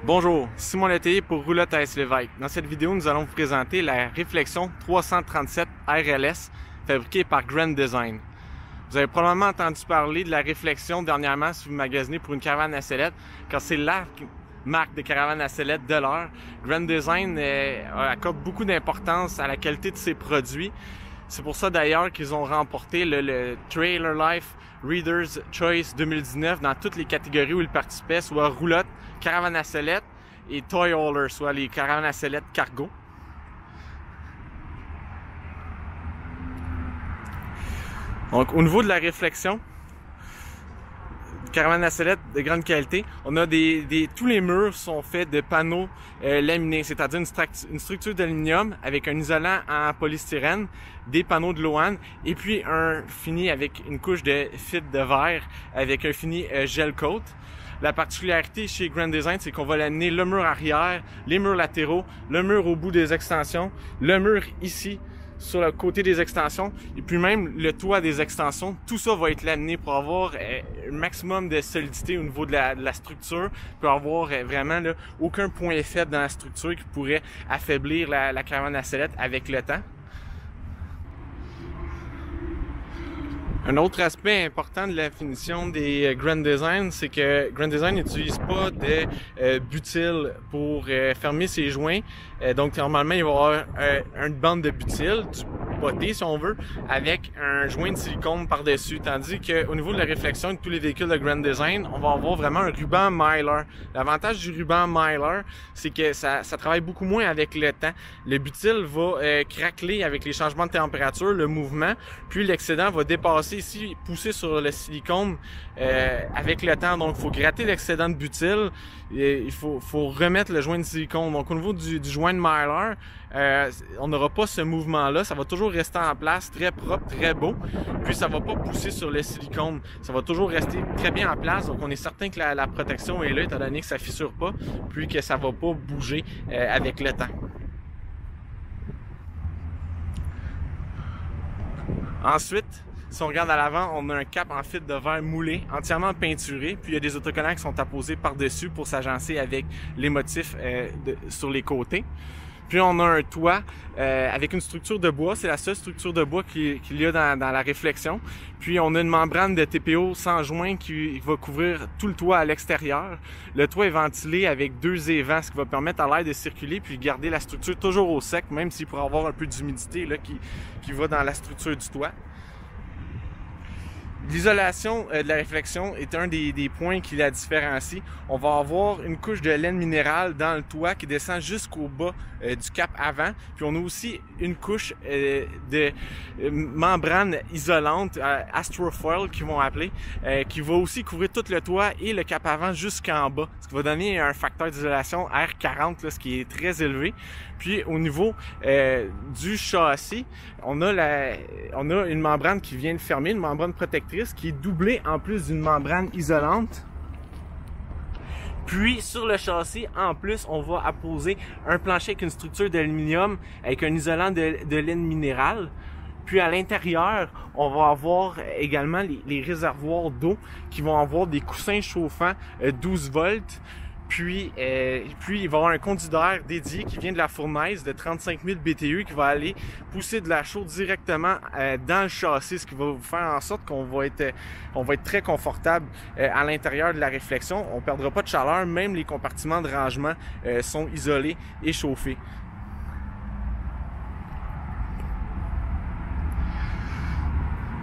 Bonjour, Simon Letellier pour Roulotte AS Lévesque. Dans cette vidéo, nous allons vous présenter la Réflexion 337 RLS fabriquée par Grand Design. Vous avez probablement entendu parler de la Réflexion dernièrement si vous magasinez pour une caravane à sellette, car c'est la marque de caravane à sellette de l'heure. Grand Design accorde beaucoup d'importance à la qualité de ses produits. C'est pour ça d'ailleurs qu'ils ont remporté le Trailer Life Reader's Choice 2019 dans toutes les catégories où ils participaient, soit roulotte, caravane à sellette et toy hauler, soit les caravanes à sellette cargo. Donc au niveau de la réflexion, caravane à sellette de grande qualité, on a tous les murs sont faits de panneaux laminés, c'est-à-dire une structure d'aluminium avec un isolant en polystyrène, des panneaux de Lohan et puis un fini avec une couche de fibre de verre avec un fini gel coat. La particularité chez Grand Design, c'est qu'on va l'amener le mur arrière, les murs latéraux, le mur au bout des extensions, le mur ici sur le côté des extensions et puis même le toit des extensions. Tout ça va être laminé pour avoir un maximum de solidité au niveau de la structure, pour avoir vraiment là, aucun point faible dans la structure qui pourrait affaiblir la caravane à sellette avec le temps. Un autre aspect important de la finition des Grand Design, c'est que Grand Design n'utilise pas de butyl pour fermer ses joints. Donc normalement, il va y avoir une bande de butyl, du poté si on veut, avec un joint de silicone par-dessus. Tandis qu'au niveau de la réflexion de tous les véhicules de Grand Design, on va avoir vraiment un ruban Mylar. L'avantage du ruban Mylar, c'est que ça travaille beaucoup moins avec le temps. Le butyl va craqueler avec les changements de température, le mouvement, puis l'excédent va dépasser ici, pousser sur le silicone avec le temps. Donc il faut gratter l'excédent de butyl, il faut remettre le joint de silicone. Donc au niveau du joint de Mylar, on n'aura pas ce mouvement-là, ça va toujours rester en place, très propre, très beau, puis ça va pas pousser sur le silicone, ça va toujours rester très bien en place, donc on est certain que la protection est là, étant donné que ça fissure pas, puis que ça va pas bouger avec le temps. Ensuite, si on regarde à l'avant, on a un cap en fibre de verre moulé, entièrement peinturé, puis il y a des autocollants qui sont apposés par-dessus pour s'agencer avec les motifs sur les côtés. Puis on a un toit avec une structure de bois, c'est la seule structure de bois qu'il y a dans la réflexion. Puis on a une membrane de TPO sans joint qui va couvrir tout le toit à l'extérieur. Le toit est ventilé avec 2 évents, ce qui va permettre à l'air de circuler puis garder la structure toujours au sec, même s'il pourrait avoir un peu d'humidité qui va dans la structure du toit. L'isolation de la réflexion est un des points qui la différencie. On va avoir une couche de laine minérale dans le toit qui descend jusqu'au bas du cap avant. Puis on a aussi une couche de membrane isolante, Astrofoil qu'ils vont appeler, qui va aussi couvrir tout le toit et le cap avant jusqu'en bas. Ce qui va donner un facteur d'isolation R40, là, ce qui est très élevé. Puis au niveau du châssis, on a une membrane qui vient de fermer, une membrane protectrice qui est doublée en plus d'une membrane isolante. Puis sur le châssis, en plus, on va apposer un plancher avec une structure d'aluminium avec un isolant de laine minérale. Puis à l'intérieur, on va avoir également les réservoirs d'eau qui vont avoir des coussins chauffants 12 volts. Puis il va y avoir un conduit d'air dédié qui vient de la fournaise de 35 000 BTU qui va aller pousser de la chaux directement dans le châssis, ce qui va faire en sorte qu'on va être très confortable à l'intérieur de la réflexion. On ne perdra pas de chaleur, même les compartiments de rangement sont isolés et chauffés.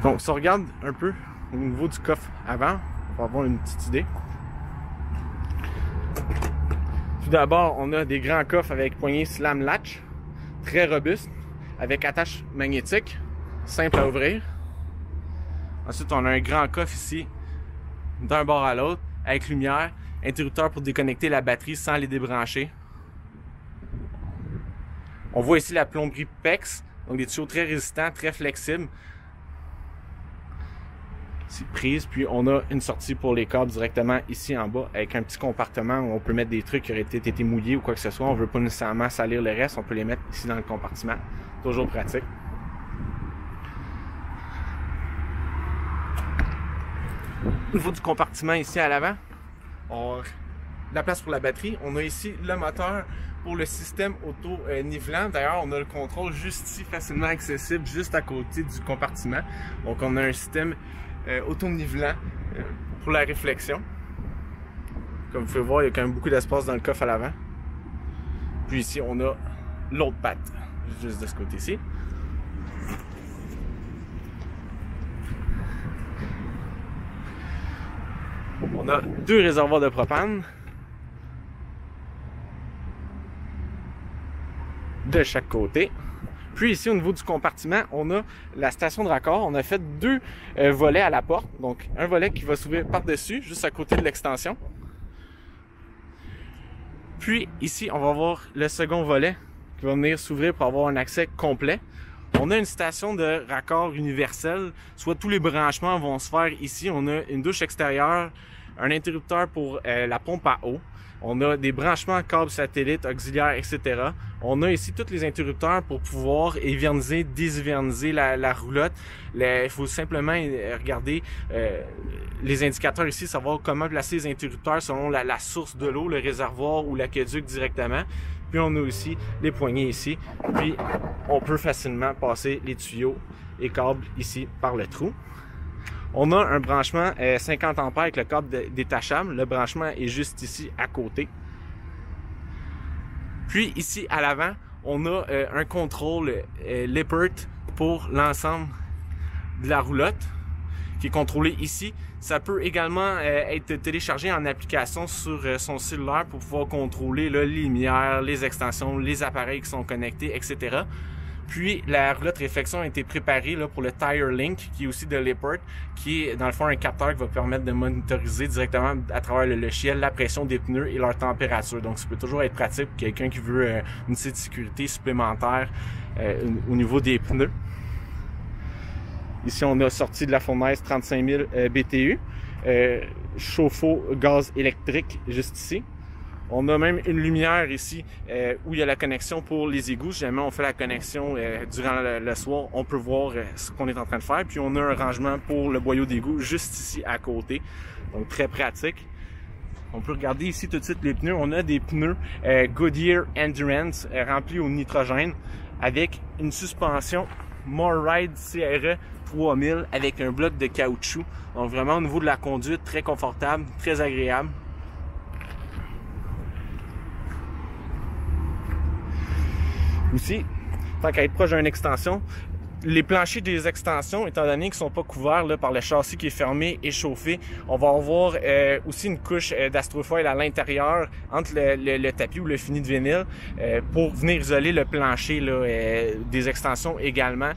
Donc si on regarde un peu au niveau du coffre avant, on va avoir une petite idée. Tout d'abord, on a des grands coffres avec poignée slam latch, très robustes, avec attache magnétique, simple à ouvrir. Ensuite, on a un grand coffre ici, d'un bord à l'autre, avec lumière, interrupteur pour déconnecter la batterie sans les débrancher. On voit ici la plomberie PEX, donc des tuyaux très résistants, très flexibles. C'est prise, puis on a une sortie pour les câbles directement ici en bas avec un petit compartiment où on peut mettre des trucs qui auraient été mouillés ou quoi que ce soit. On veut pas nécessairement salir le reste, on peut les mettre ici dans le compartiment. Toujours pratique. Au niveau du compartiment ici à l'avant, on la place pour la batterie. On a ici le moteur pour le système auto-nivelant. D'ailleurs, on a le contrôle juste ici, facilement accessible, juste à côté du compartiment. Donc, on a un système auto-nivelant pour la réflexion. Comme vous pouvez voir, il y a quand même beaucoup d'espace dans le coffre à l'avant. Puis ici, on a l'autre patte, juste de ce côté-ci. On a 2 réservoirs de propane de chaque côté. Puis ici, au niveau du compartiment, on a la station de raccord. On a fait 2 volets à la porte. Donc, un volet qui va s'ouvrir par-dessus, juste à côté de l'extension. Puis ici, on va voir le second volet qui va venir s'ouvrir pour avoir un accès complet. On a une station de raccord universelle, soit tous les branchements vont se faire ici. On a une douche extérieure, un interrupteur pour la pompe à eau. On a des branchements câbles satellites, auxiliaires, etc. On a ici tous les interrupteurs pour pouvoir éverniser, déshyverniser la roulotte. Il faut simplement regarder les indicateurs ici, savoir comment placer les interrupteurs selon la source de l'eau, le réservoir ou l'aqueduc directement. Puis on a aussi les poignées ici. Puis on peut facilement passer les tuyaux et câbles ici par le trou. On a un branchement 50 A avec le câble détachable. Le branchement est juste ici à côté. Puis ici à l'avant, on a un contrôle Lippert pour l'ensemble de la roulotte qui est contrôlé ici. Ça peut également être téléchargé en application sur son cellulaire pour pouvoir contrôler là, les lumières, les extensions, les appareils qui sont connectés, etc. Puis la roulotte réflexion a été préparée là, pour le Tire Link, qui est aussi de Lippert, qui est dans le fond un capteur qui va permettre de monitoriser directement à travers le logiciel la pression des pneus et leur température. Donc ça peut toujours être pratique pour quelqu'un qui veut une petite sécurité supplémentaire au niveau des pneus. Ici on a sorti de la fournaise 35 000 BTU, chauffe-eau gaz électrique juste ici. On a même une lumière ici où il y a la connexion pour les égouts. Si jamais on fait la connexion durant le soir, on peut voir ce qu'on est en train de faire. Puis on a un rangement pour le boyau d'égout juste ici à côté. Donc très pratique. On peut regarder ici tout de suite les pneus. On a des pneus Goodyear Endurance remplis au nitrogène avec une suspension Morride CRE 3000 avec un bloc de caoutchouc. Donc vraiment au niveau de la conduite, très confortable, très agréable. Aussi, tant qu'à être proche d'une extension, les planchers des extensions, étant donné qu'ils ne sont pas couverts là, par le châssis qui est fermé et chauffé, on va avoir aussi une couche d'astrofoil à l'intérieur entre le tapis ou le fini de vinyle pour venir isoler le plancher là, des extensions également.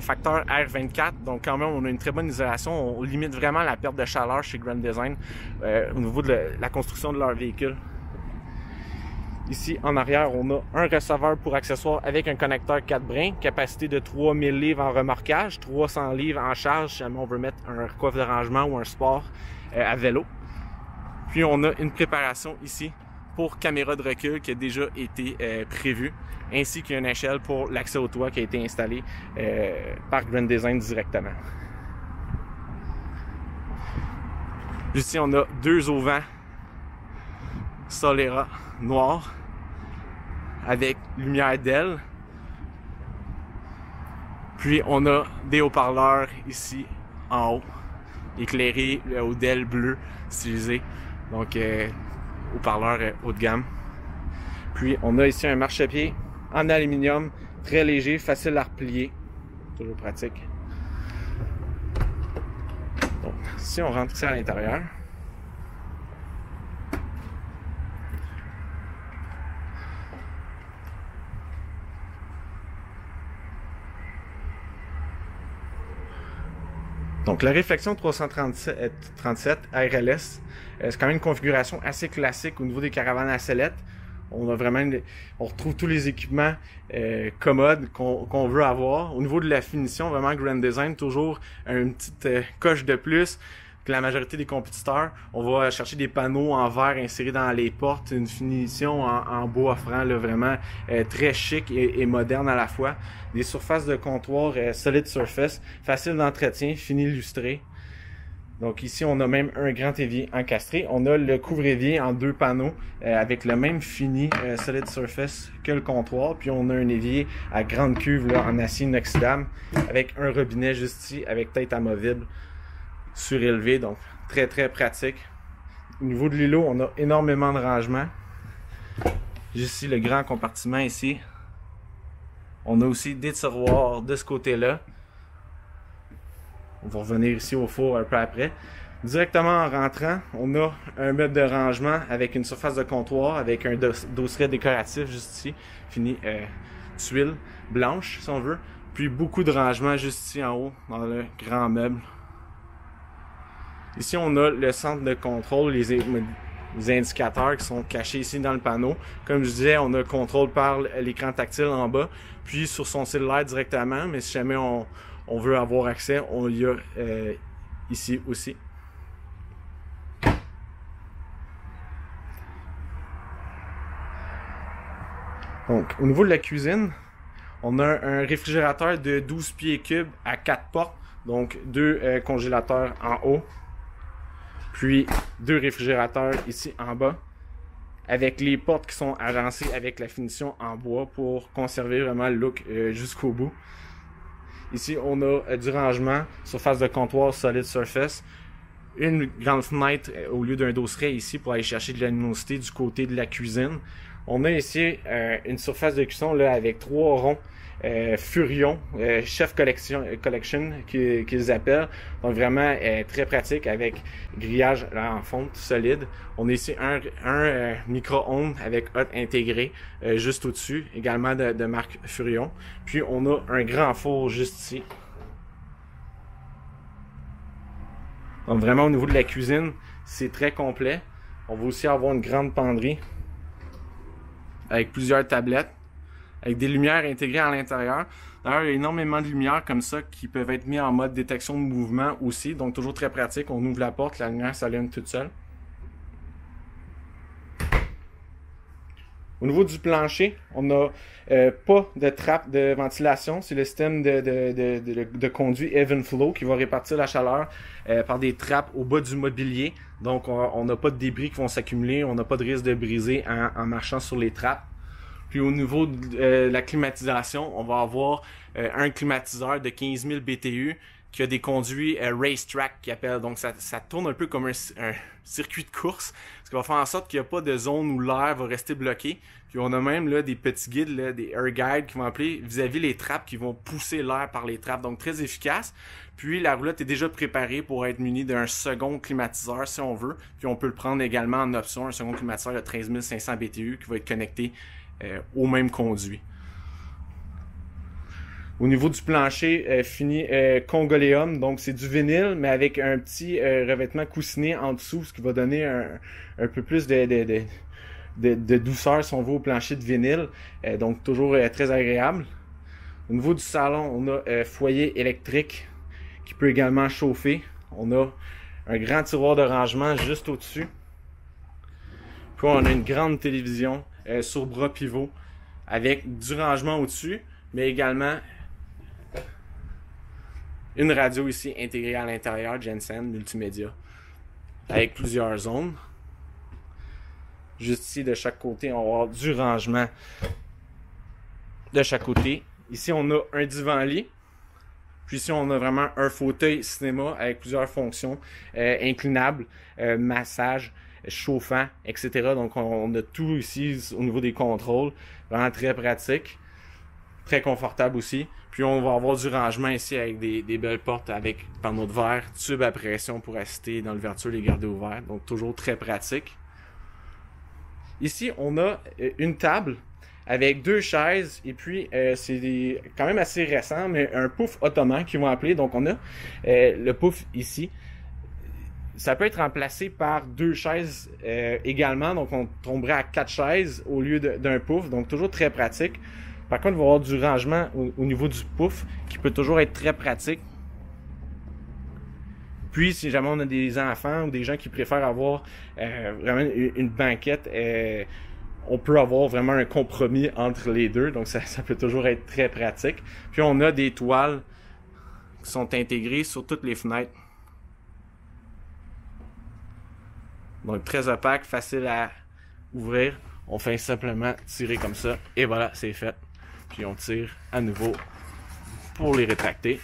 Facteur R24, donc quand même on a une très bonne isolation, on limite vraiment la perte de chaleur chez Grand Design au niveau de la construction de leur véhicule. Ici, en arrière, on a un receveur pour accessoires avec un connecteur 4 brins, capacité de 3000 livres en remorquage, 300 livres en charge si jamais on veut mettre un coiffe de rangement ou un sport à vélo. Puis on a une préparation ici pour caméra de recul qui a déjà été prévue, ainsi qu'une échelle pour l'accès au toit qui a été installé par Grand Design directement. Ici, on a 2 auvents Solera noir avec lumière d'aile. Puis on a des haut-parleurs ici en haut, éclairés au d'aile bleu stylisé, donc haut-parleurs haut de gamme. Puis on a ici un marchepied en aluminium, très léger, facile à replier, toujours pratique. Donc, si on rentre ici à l'intérieur, donc la réflexion 337 RLS, c'est quand même une configuration assez classique au niveau des caravanes à sellette. On a vraiment on retrouve tous les équipements commodes qu'on veut avoir. Au niveau de la finition, vraiment Grand Design, toujours une petite coche de plus que la majorité des compétiteurs. On va chercher des panneaux en verre insérés dans les portes, une finition en bois franc, là, vraiment très chic et moderne à la fois. Des surfaces de comptoir solid surface, facile d'entretien, fini lustré. Donc ici, on a même un grand évier encastré. On a le couvre-évier en 2 panneaux avec le même fini Solid Surface que le comptoir. Puis on a un évier à grande cuve là, en acier inoxydable avec un robinet juste ici avec tête amovible surélevé. Donc très très pratique. Au niveau de l'îlot, on a énormément de rangements. Juste ici, le grand compartiment ici. On a aussi des tiroirs de ce côté-là. On va revenir ici au four un peu après. Directement en rentrant, on a un meuble de rangement avec une surface de comptoir, avec un dosseret décoratif juste ici, fini tuile blanche si on veut. Puis beaucoup de rangements juste ici en haut, dans le grand meuble. Ici, on a le centre de contrôle, les indicateurs qui sont cachés ici dans le panneau. Comme je disais, on a le contrôle par l'écran tactile en bas, puis sur son cellulaire directement, mais si jamais on veut avoir accès, on y a ici aussi. Donc, au niveau de la cuisine, on a un réfrigérateur de 12 pieds cubes à 4 portes, donc 2 congélateurs en haut, puis 2 réfrigérateurs ici en bas, avec les portes qui sont agencées avec la finition en bois pour conserver vraiment le look jusqu'au bout. Ici, on a du rangement, surface de comptoir Solid Surface, une grande fenêtre au lieu d'un dosseret ici pour aller chercher de la luminosité du côté de la cuisine. On a ici une surface de cuisson là, avec 3 ronds Furion, Chef Collection qu'ils appellent. Donc vraiment très pratique avec grillage là, en fonte solide. On a ici un micro-ondes avec hotte intégré juste au-dessus, également de marque Furion. Puis on a un grand four juste ici. Donc vraiment au niveau de la cuisine, c'est très complet. On va aussi avoir une grande penderie avec plusieurs tablettes, avec des lumières intégrées à l'intérieur. D'ailleurs, il y a énormément de lumières comme ça qui peuvent être mises en mode détection de mouvement aussi. Donc toujours très pratique. On ouvre la porte, la lumière s'allume toute seule. Au niveau du plancher, on n'a pas de trappe de ventilation. C'est le système de conduit Even Flow qui va répartir la chaleur par des trappes au bas du mobilier. Donc, on n'a pas de débris qui vont s'accumuler. On n'a pas de risque de briser en marchant sur les trappes. Puis au niveau de la climatisation, on va avoir un climatiseur de 15 000 BTU qui a des conduits racetrack qui appellent. Donc ça tourne un peu comme un circuit de course, ce qui va faire en sorte qu'il n'y a pas de zone où l'air va rester bloqué. Puis on a même là des petits guides, là, des air guides qui vont appeler vis-à-vis les trappes qui vont pousser l'air par les trappes. Donc très efficace. Puis la roulotte est déjà préparée pour être munie d'un second climatiseur si on veut. Puis on peut le prendre également en option, un second climatiseur de 13 500 BTU qui va être connecté au même conduit. Au niveau du plancher, fini Congoleum, donc c'est du vinyle, mais avec un petit revêtement coussiné en dessous, ce qui va donner un peu plus de douceur, si on veut, au plancher de vinyle. Donc toujours très agréable. Au niveau du salon, on a foyer électrique qui peut également chauffer. On a un grand tiroir de rangement juste au-dessus. Puis on a une grande télévision sur bras pivot avec du rangement au-dessus, mais également une radio ici intégrée à l'intérieur, Jensen multimédia, avec plusieurs zones. Juste ici, de chaque côté, on va avoir du rangement de chaque côté. Ici, on a un divan-lit. Puis ici, on a vraiment un fauteuil cinéma avec plusieurs fonctions inclinables, massage, chauffant, etc. Donc, on a tout ici au niveau des contrôles. Vraiment très pratique. Très confortable aussi. Puis on va avoir du rangement ici avec des belles portes avec panneaux de verre, tube à pression pour assister dans l'ouverture et les garder ouverts. Donc toujours très pratique. Ici, on a une table avec 2 chaises et puis c'est quand même assez récent, mais un pouf ottoman qu'ils vont appeler. Donc on a le pouf ici. Ça peut être remplacé par 2 chaises également. Donc on tomberait à 4 chaises au lieu d'un pouf. Donc toujours très pratique. Par contre, il va y avoir du rangement au niveau du pouf qui peut toujours être très pratique. Puis, si jamais on a des enfants ou des gens qui préfèrent avoir vraiment une banquette, on peut avoir vraiment un compromis entre les deux. Donc, ça peut toujours être très pratique. Puis, on a des toiles qui sont intégrées sur toutes les fenêtres. Donc très opaque, facile à ouvrir. On fait simplement tirer comme ça et voilà, c'est fait. Puis on tire à nouveau pour les rétracter.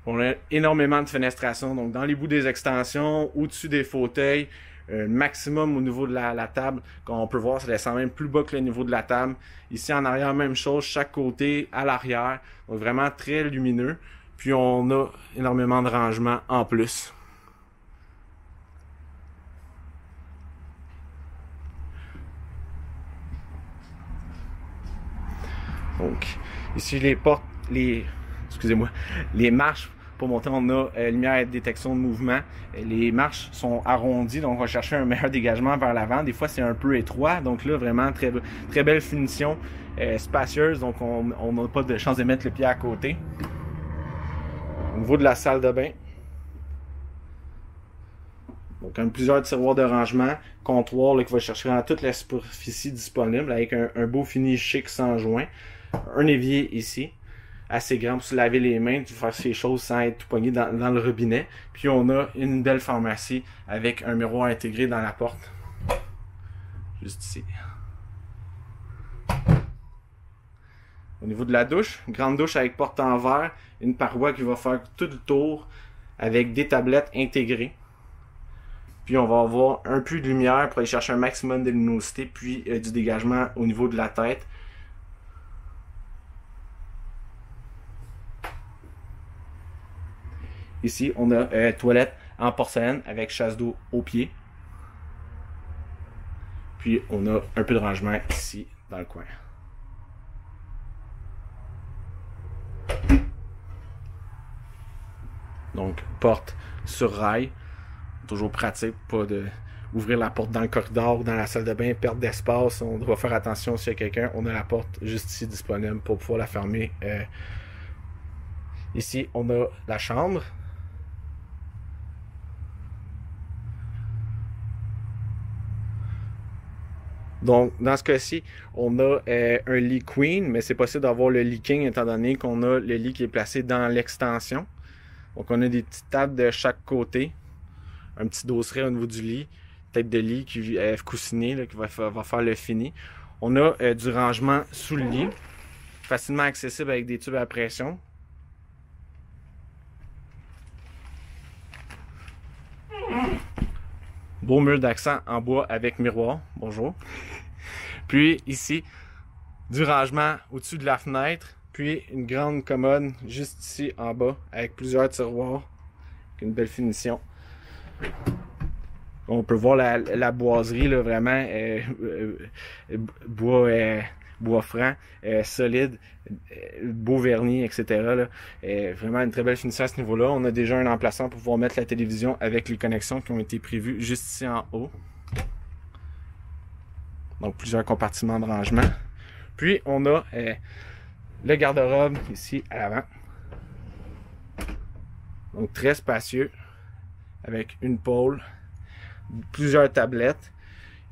On a énormément de fenestration, donc dans les bouts des extensions, au-dessus des fauteuils, maximum au niveau de la table. Comme on peut voir, ça descend même plus bas que le niveau de la table. Ici en arrière, même chose, chaque côté, à l'arrière. Donc vraiment très lumineux. Puis on a énormément de rangement en plus. Donc ici les portes, excusez-moi, les marches pour monter, on a lumière et détection de mouvement. Les marches sont arrondies, donc on va chercher un meilleur dégagement vers l'avant. Des fois, c'est un peu étroit, donc là, vraiment très belle finition, spacieuse, donc on n'a pas de chance de mettre le pied à côté. Au niveau de la salle de bain, donc on a plusieurs tiroirs de rangement, comptoir là, qui va chercher dans toute la superficie disponible avec un beau fini chic sans joint. Un évier ici, assez grand pour se laver les mains, faire ces choses sans être tout pogné dans le robinet. Puis on a une belle pharmacie avec un miroir intégré dans la porte. Juste ici. Au niveau de la douche, grande douche avec porte en verre, une paroi qui va faire tout le tour avec des tablettes intégrées. Puis on va avoir un peu de lumière pour aller chercher un maximum de luminosité, puis du dégagement au niveau de la tête. Ici, on a toilette en porcelaine avec chasse d'eau au pied. Puis on a un peu de rangement ici dans le coin. Donc, porte sur rail. Toujours pratique, pas de ouvrir la porte dans le corridor ou dans la salle de bain, perdre d'espace. On doit faire attention s'il y a quelqu'un. On a la porte juste ici disponible pour pouvoir la fermer. Ici, on a la chambre. Donc, dans ce cas-ci, on a un lit queen, mais c'est possible d'avoir le lit king étant donné qu'on a le lit qui est placé dans l'extension. Donc, on a des petites tables de chaque côté, un petit dosseret au niveau du lit, tête de lit qui est coussinée, là, qui va faire le fini. On a du rangement sous le lit, facilement accessible avec des tubes à pression. Beau mur d'accent en bois avec miroir. Bonjour. Puis ici, du rangement au-dessus de la fenêtre. Puis une grande commode juste ici en bas avec plusieurs tiroirs. Avec une belle finition. On peut voir la boiserie, là, vraiment bois franc, solide, beau vernis, etc. Là. Vraiment une très belle finition à ce niveau-là. On a déjà un emplacement pour pouvoir mettre la télévision avec les connexions qui ont été prévues juste ici en haut. Donc plusieurs compartiments de rangement. Puis on a le garde-robe ici à l'avant. Donc très spacieux avec une pôle, plusieurs tablettes.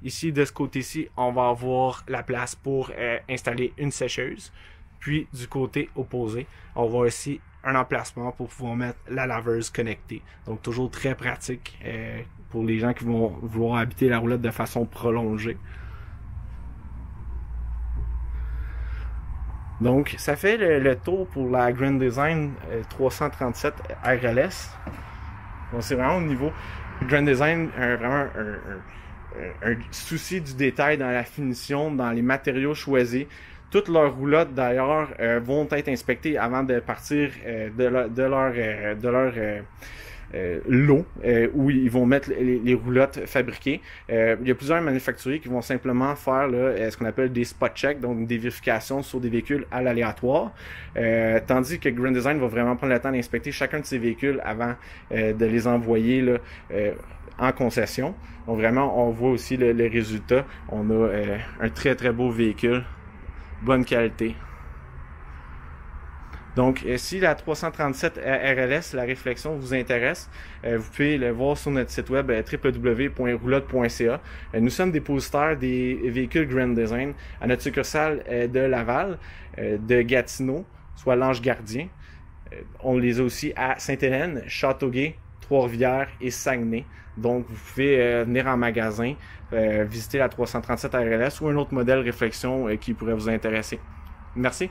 Ici, de ce côté-ci, on va avoir la place pour installer une sécheuse. Puis, du côté opposé, on va avoir ici un emplacement pour pouvoir mettre la laveuse connectée. Donc, toujours très pratique pour les gens qui vont vouloir habiter la roulotte de façon prolongée. Donc, ça fait le tour pour la Grand Design 337 RLS. Donc, c'est vraiment au niveau Grand Design, vraiment un souci du détail dans la finition, dans les matériaux choisis. Toutes leurs roulottes d'ailleurs vont être inspectées avant de partir de leur lot où ils vont mettre les roulottes fabriquées. Il y a plusieurs manufacturiers qui vont simplement faire là, ce qu'on appelle des spot checks, donc des vérifications sur des véhicules à l'aléatoire. Tandis que Grand Design va vraiment prendre le temps d'inspecter chacun de ces véhicules avant de les envoyer là, en concession. Donc vraiment, on voit aussi le résultat. On a un très très beau véhicule, bonne qualité. Donc, si la 337 RLS, la réflexion vous intéresse, vous pouvez le voir sur notre site web www.roulotte.ca. Nous sommes dépositaires des véhicules Grand Design à notre succursale de Laval, de Gatineau, soit l'Ange Gardien. On les a aussi à Sainte-Hélène, Châteauguay, Trois-Rivières et Saguenay. Donc, vous pouvez venir en magasin, visiter la 337 RLS ou un autre modèle réflexion qui pourrait vous intéresser. Merci.